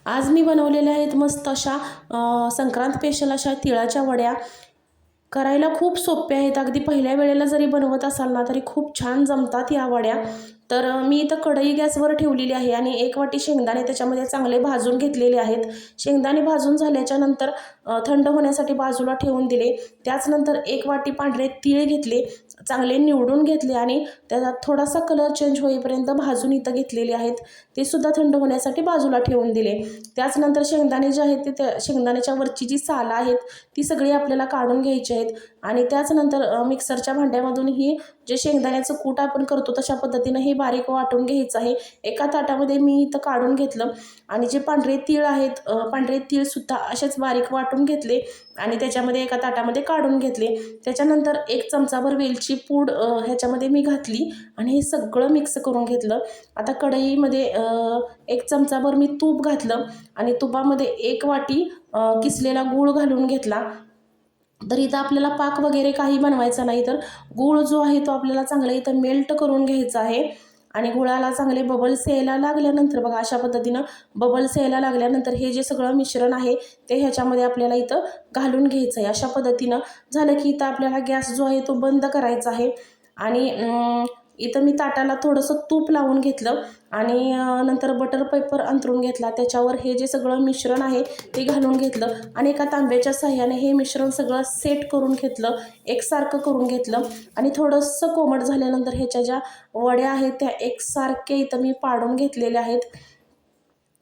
आज मी बनवलेल्या आहेत मस्त अशा संक्रांत स्पेशल अशा तिळाच्या वड्या। करायला खूप सोप्या आहेत, अगदी पहिल्या वेळेला जरी बनवत असाल ना तरी खूप छान जमतात या वड्या। तर मी इथं कढई गॅसवर ठेवलेली आहे आणि 1 वाटी शेंगदाणे त्याच्यामध्ये चांगले भाजून घेतलेले आहेत। शेंगदाणे भाजून झाल्याच्या नंतर थंड होण्यासाठी बाजूला ठेवून दिले। त्याचनंतर 1 वाटी पांढरे तीळ घेतले, चांगले निवडून घेतले आणि त्याचा थोडासा कलर चेंज होईपर्यंत भाजून इथं घेतलेले आहेत। ते सुद्धा थंड होण्यासाठी बाजूला ठेवून दिले। त्याचनंतर शेंगदाणे जे आहेत ते शेंगदाण्याच्या वरची जी सालं आहेत ती सगळी आपल्याला काढून घ्यायची आहेत आणि त्याचनंतर मिक्सरच्या भांड्यामधून ही जे शेंगदाण्याचं कूट आपण करतो तशा पद्धतीने हे बारीक वाटून घ्यायचं आहे। एका ताटामध्ये मी इथं काढून घेतलं आणि जे पांढरे तीळ आहेत पांढरे तीळ सुद्धा असेच बारीक वाटून घेतले आणि त्याच्यामध्ये एका ताटामध्ये काढून घेतले। त्याच्यानंतर 1 चमचाभर वेलची पूड ह्याच्यामध्ये मी घातली आणि हे सगळं मिक्स करून घेतलं। आता कढईमध्ये 1 चमचाभर मी तूप घातलं आणि तुपामध्ये 1 वाटी किसलेला गूळ घालून घेतला। तर इथं आपल्याला पाक वगैरे काही बनवायचा नाही, तर गूळ जो आहे तो आपल्याला चांगला इथं मेल्ट करून घ्यायचा आहे आणि गुळाला चांगले बबल्स यायला लागल्यानंतर बघा अशा पद्धतीनं बबल्स यायला लागल्यानंतर हे जे सगळं मिश्रण आहे ते ह्याच्यामध्ये आपल्याला इथं घालून घ्यायचं आहे। अशा पद्धतीनं झालं की इथं आपल्याला गॅस जो आहे तो बंद करायचा आहे आणि इथं मी ताटाला थोडंसं तूप लावून घेतलं आणि नंतर बटर पेपर अंथरून घेतला। त्याच्यावर हे जे सगळं मिश्रण आहे ते घालून घेतलं आणि एका तांब्याच्या साह्याने हे मिश्रण सगळं सेट करून घेतलं, एकसारखं करून घेतलं आणि थोडंसं कोमट झाल्यानंतर ह्याच्या ज्या वड्या आहेत त्या एकसारखे इथं मी पाडून घेतलेल्या आहेत।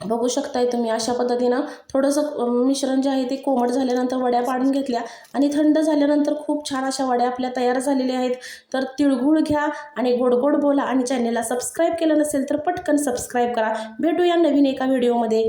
बघू शकताय तुम्ही अशा पद्धतीनं थोडंसं मिश्रण जे आहे ते कोमट झाल्यानंतर वड्या पाडून घेतल्या आणि थंड झाल्यानंतर खूप छान अशा वड्या आपल्या तयार झालेल्या आहेत। तर तिळगुळ घ्या आणि गोड गोड बोला आणि चॅनेलला सबस्क्राईब केलं नसेल तर पटकन सबस्क्राईब करा। भेटूया नवीन एका व्हिडिओमध्ये।